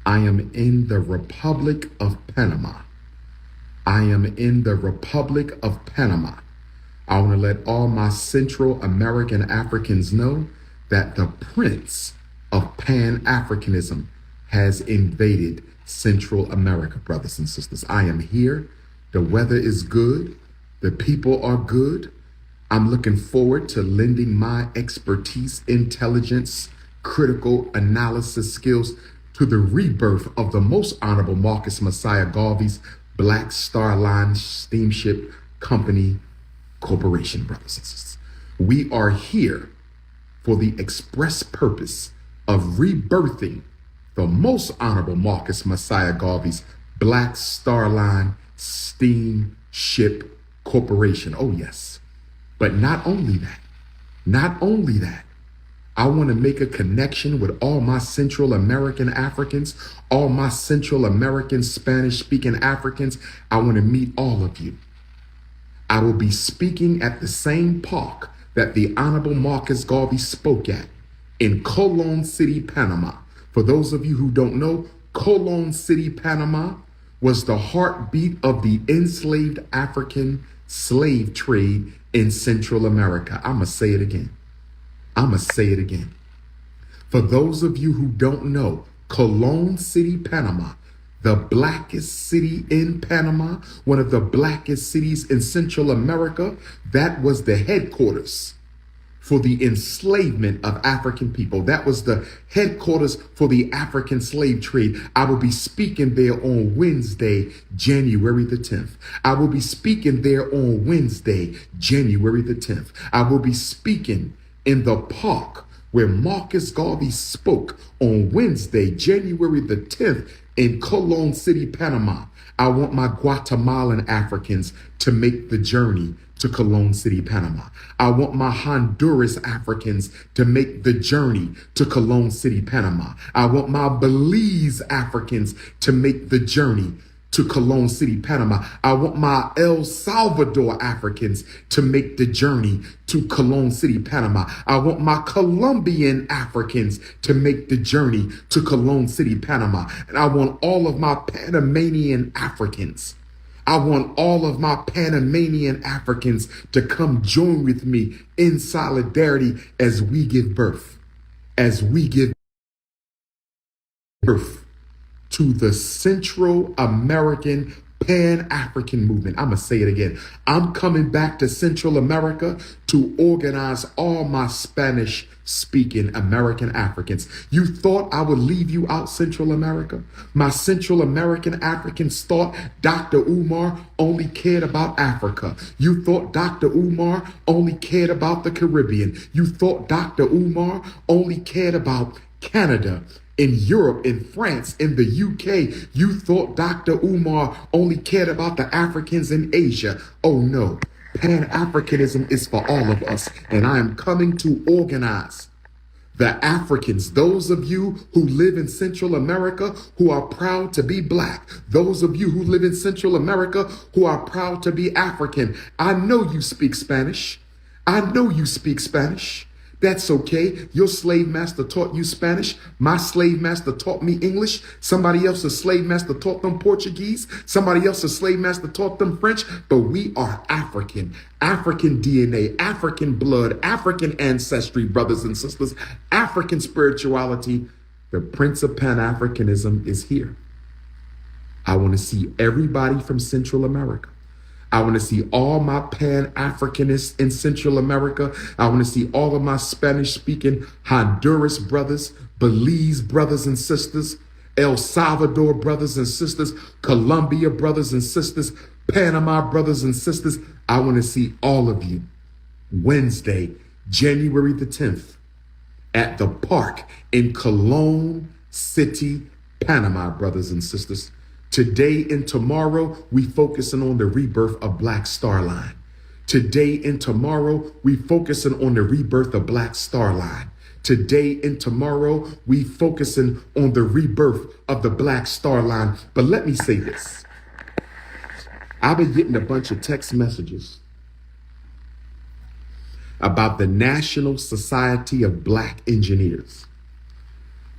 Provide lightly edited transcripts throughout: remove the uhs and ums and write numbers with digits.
I am in the Republic of Panama. I am in the Republic of Panama. I want to let all my Central American Africans know that the Prince of Pan-Africanism has invaded Central America, brothers and sisters. I am here. The weather is good. The people are good. I'm looking forward to lending my expertise, intelligence, critical analysis skills to the rebirth of the Most Honorable Marcus Messiah Garvey's Black Star Line Steamship Company Corporation, brothers and sisters. We are here for the express purpose of rebirthing the Most Honorable Marcus Messiah Garvey's Black Star Line Steamship Corporation. Oh, yes. But not only that, I want to make a connection with all my Central American Africans, all my Central American Spanish-speaking Africans. I want to meet all of you. I will be speaking at the same park that the Honorable Marcus Garvey spoke at in Colon City, Panama. For those of you who don't know, Colon City, Panama was the heartbeat of the enslaved African slave trade in Central America. I'm going to say it again. For those of you who don't know, Colon City, Panama, the blackest city in Panama, one of the blackest cities in Central America, that was the headquarters for the enslavement of African people. That was the headquarters for the African slave trade. I will be speaking there on Wednesday, January the 10th. I will be speaking there on Wednesday, January the 10th. I will be speaking in the park where Marcus Garvey spoke on Wednesday, January the 10th in Colon City, Panama. I want my Guatemalan Africans to make the journey to Colon City, Panama. I want my Honduras Africans to make the journey to Colon City, Panama. I want my Belize Africans to make the journey to Colon City, Panama. I want my El Salvador Africans to make the journey to Colon City, Panama. I want my Colombian Africans to make the journey to Colon City, Panama. And I want all of my Panamanian Africans. I want all of my Panamanian Africans to come join with me in solidarity as we give birth to the Central American Pan-African movement. I'm going to say it again. I'm coming back to Central America to organize all my Spanish-speaking American Africans. You thought I would leave you out, Central America? My Central American Africans thought Dr. Umar only cared about Africa. You thought Dr. Umar only cared about the Caribbean. You thought Dr. Umar only cared about Canada, in Europe, in France, in the UK. You thought Dr. Umar only cared about the Africans in Asia. Oh no, Pan-Africanism is for all of us. And I am coming to organize the Africans, those of you who live in Central America who are proud to be black, those of you who live in Central America who are proud to be African. I know you speak Spanish. That's okay. Your slave master taught you Spanish. My slave master taught me English. Somebody else's slave master taught them Portuguese. Somebody else's slave master taught them French. But we are African. African DNA, African blood, African ancestry, brothers and sisters, African spirituality. The Prince of Pan-Africanism is here. I want to see everybody from Central America. I want to see all my Pan-Africanists in Central America. I want to see all of my Spanish-speaking Honduras brothers, Belize brothers and sisters, El Salvador brothers and sisters, Colombia brothers and sisters, Panama brothers and sisters. I want to see all of you Wednesday, January the 10th at the park in Colon City, Panama, brothers and sisters. Today and tomorrow, we focusing on the rebirth of Black Star Line. Today and tomorrow, we focusing on the rebirth of Black Star Line. Today and tomorrow, we focusing on the rebirth of the Black Star Line. But let me say this. I've been getting a bunch of text messages about the National Society of Black Engineers.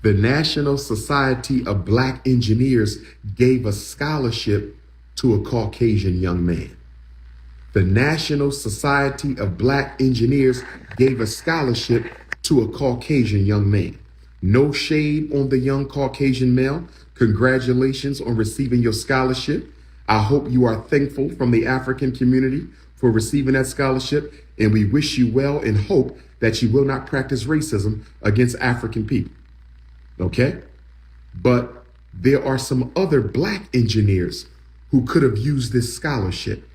The National Society of Black Engineers gave a scholarship to a Caucasian young man. The National Society of Black Engineers gave a scholarship to a Caucasian young man. No shade on the young Caucasian male. Congratulations on receiving your scholarship. I hope you are thankful from the African community for receiving that scholarship, and we wish you well and hope that you will not practice racism against African people. Okay? But there are some other Black engineers who could have used this scholarship.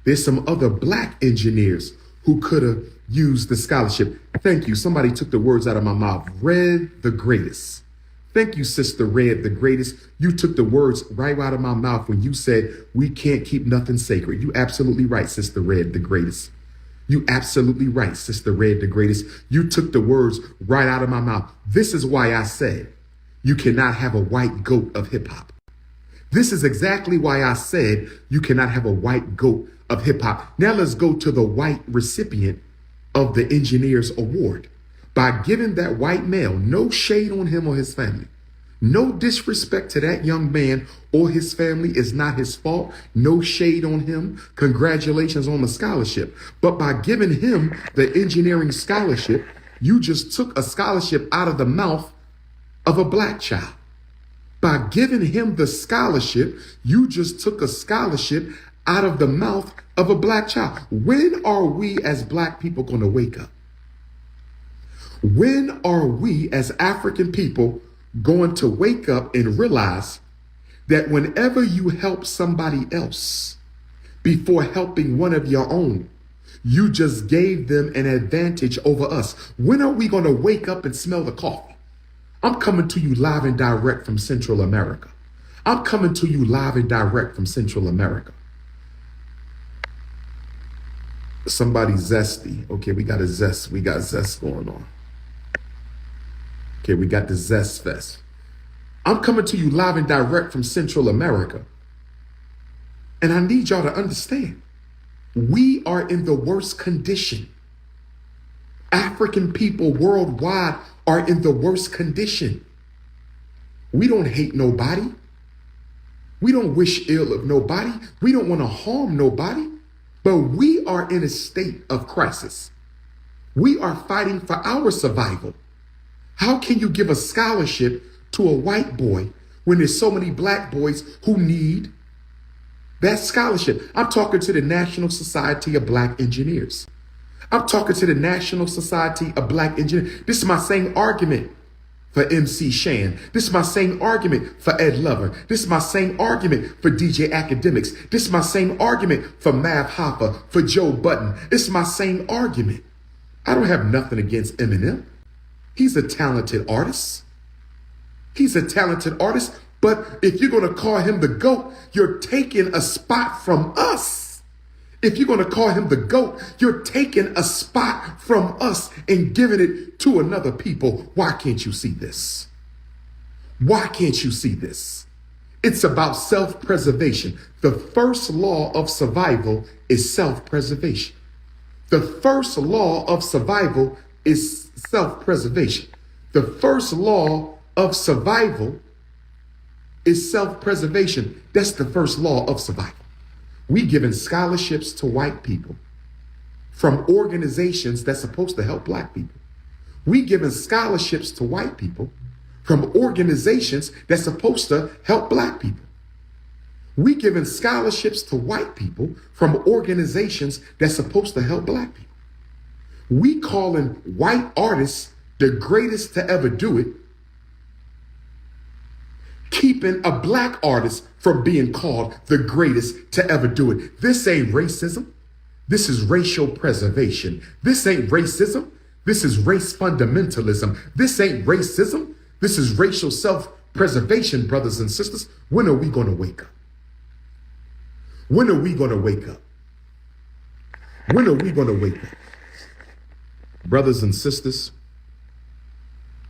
There's some other Black engineers who could have used the scholarship. Thank you. Somebody took the words out of my mouth. Red the greatest. Thank you, Sister Red the greatest. You took the words right out of my mouth when you said we can't keep nothing sacred. You absolutely right, Sister Red the greatest. You absolutely right, Sister Red the greatest. You took the words right out of my mouth. This is why I said you cannot have a white goat of hip hop. This is exactly why I said you cannot have a white goat of hip hop. Now let's go to the white recipient of the Engineers Award. By giving that white male, no shade on him or his family, no disrespect to that young man or his family, is not his fault. No shade on him. Congratulations on the scholarship. But by giving him the engineering scholarship, you just took a scholarship out of the mouth of a Black child. By giving him the scholarship, you just took a scholarship out of the mouth of a Black child. When are we as Black people going to wake up? When are we as African people going to wake up and realize that whenever you help somebody else before helping one of your own, you just gave them an advantage over us? When are we going to wake up and smell the coffee? I'm coming to you live and direct from Central America. I'm coming to you live and direct from Central America. Somebody zesty. Okay, we got zest going on. Okay, we got the Zest Fest. I'm coming to you live and direct from Central America. And I need y'all to understand, we are in the worst condition. African people worldwide are in the worst condition. We don't hate nobody. We don't wish ill of nobody. We don't want to harm nobody. But we are in a state of crisis. We are fighting for our survival. How can you give a scholarship to a white boy when there's so many Black boys who need that scholarship? I'm talking to the National Society of Black Engineers. I'm talking to the National Society of Black Engineers. This is my same argument for MC Shan. This is my same argument for Ed Lover. This is my same argument for DJ Academics. This is my same argument for Mav Hoffa, for Joe Button. This is my same argument. I don't have nothing against Eminem. He's a talented artist. He's a talented artist. But if you're going to call him the GOAT, you're taking a spot from us. If you're going to call him the GOAT, you're taking a spot from us and giving it to another people. Why can't you see this? Why can't you see this? It's about self-preservation. The first law of survival is self-preservation. The first law of survival is self-preservation. The first law of survival is self-preservation. That's the first law of survival. We giving scholarships to white people from organizations that's supposed to help Black people. We giving scholarships to white people from organizations that's supposed to help Black people. We giving scholarships to white people from organizations that's supposed to help Black people. We calling white artists the greatest to ever do it, keeping a Black artist from being called the greatest to ever do it. This ain't racism. This is racial preservation. This ain't racism. This is race fundamentalism. This ain't racism. This is racial self-preservation, brothers and sisters. When are we going to wake up? When are we going to wake up? When are we going to wake up? Brothers and sisters,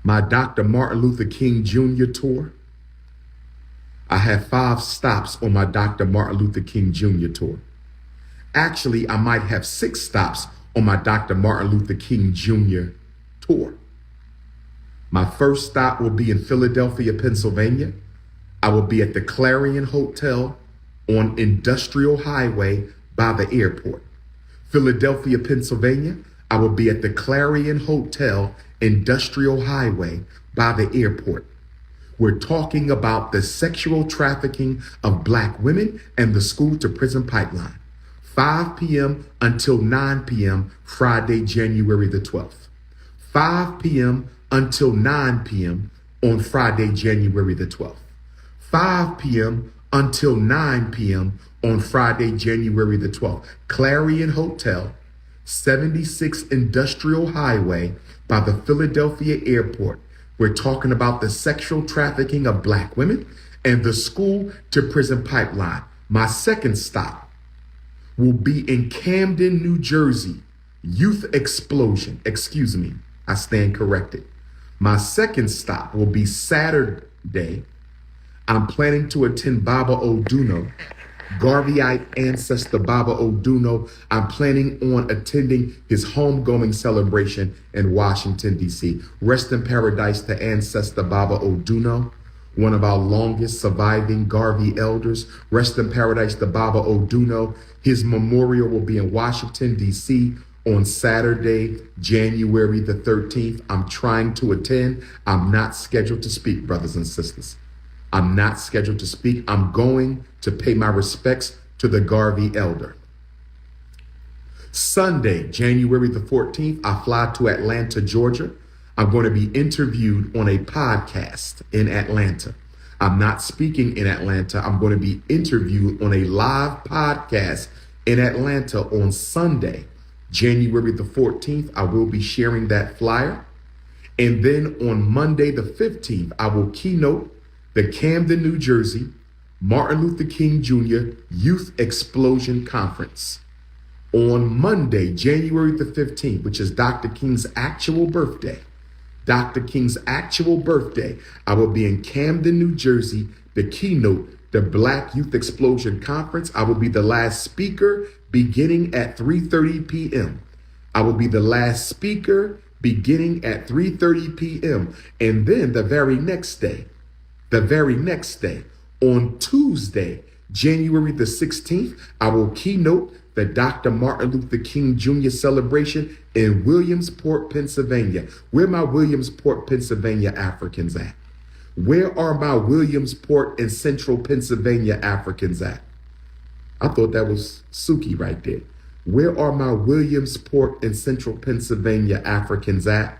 my Dr. Martin Luther King Jr. tour, I have 5 stops on my Dr. Martin Luther King Jr. tour. Actually, I might have 6 stops on my Dr. Martin Luther King Jr. tour. My first stop will be in Philadelphia, Pennsylvania. I will be at the Clarion Hotel on Industrial Highway by the airport. Philadelphia, Pennsylvania, I will be at the Clarion Hotel, Industrial Highway by the airport. We're talking about the sexual trafficking of Black women and the school to prison pipeline. 5 p.m. until 9 p.m. Friday, January the 12th. 5 p.m. until 9 p.m. on Friday, January the 12th. 5 p.m. until 9 p.m. on Friday, January the 12th. Clarion Hotel, 76 Industrial Highway by the Philadelphia Airport. We're talking about the sexual trafficking of Black women and the school to prison pipeline. My second stop will be in Camden, New Jersey. Youth explosion. Excuse me, I stand corrected. My second stop will be Saturday. I'm planning to attend Baba Oduno, Garveyite ancestor Baba Oduno. I'm planning on attending his homegoing celebration in Washington, D.C. Rest in paradise to ancestor Baba Oduno, one of our longest surviving Garvey elders. Rest in paradise to Baba Oduno. His memorial will be in Washington, D.C. on Saturday, January the 13th. I'm trying to attend. I'm not scheduled to speak, brothers and sisters. I'm not scheduled to speak. I'm going to pay my respects to the Garvey elder. Sunday, January the 14th, I fly to Atlanta, Georgia. I'm going to be interviewed on a podcast in Atlanta. I'm not speaking in Atlanta. I'm going to be interviewed on a live podcast in Atlanta on Sunday, January the 14th. I will be sharing that flyer. And then on Monday the 15th, I will keynote the Camden, New Jersey, Martin Luther King Jr. Youth Explosion Conference. On Monday, January the 15th, which is Dr. King's actual birthday, I will be in Camden, New Jersey, to keynote the Black Youth Explosion Conference. I will be the last speaker beginning at 3:30 p.m. I will be the last speaker beginning at 3:30 p.m. And then the very next day, on Tuesday, January the 16th, I will keynote the Dr. Martin Luther King Jr. celebration in Williamsport, Pennsylvania. Where my Williamsport, Pennsylvania Africans at? Where are my Williamsport and Central Pennsylvania Africans at? I thought that was Suki right there. Where are my Williamsport and Central Pennsylvania Africans at?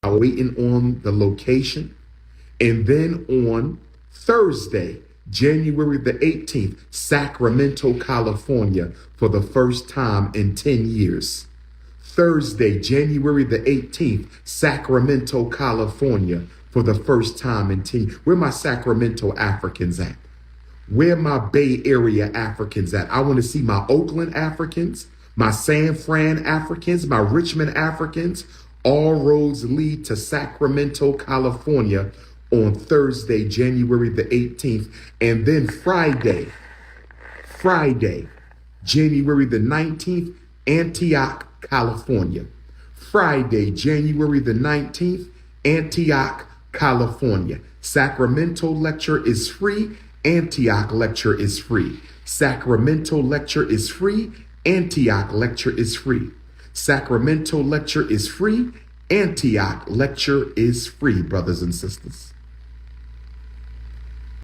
I'm waiting on the location. And then on Thursday, January the 18th, Sacramento, California, for the first time in 10 years. Thursday, January the 18th, Sacramento, California, for the first time in 10 years. Where my Sacramento Africans at? Where my Bay Area Africans at? I want to see my Oakland Africans, my San Fran Africans, my Richmond Africans. All roads lead to Sacramento, California on Thursday, January the 18th. And then Friday, January the 19th, Antioch, California. Friday, January the 19th, Antioch, California. Sacramento lecture is free. Antioch lecture is free. Sacramento lecture is free. Antioch lecture is free. Sacramento lecture is free. Antioch lecture is free, brothers and sisters.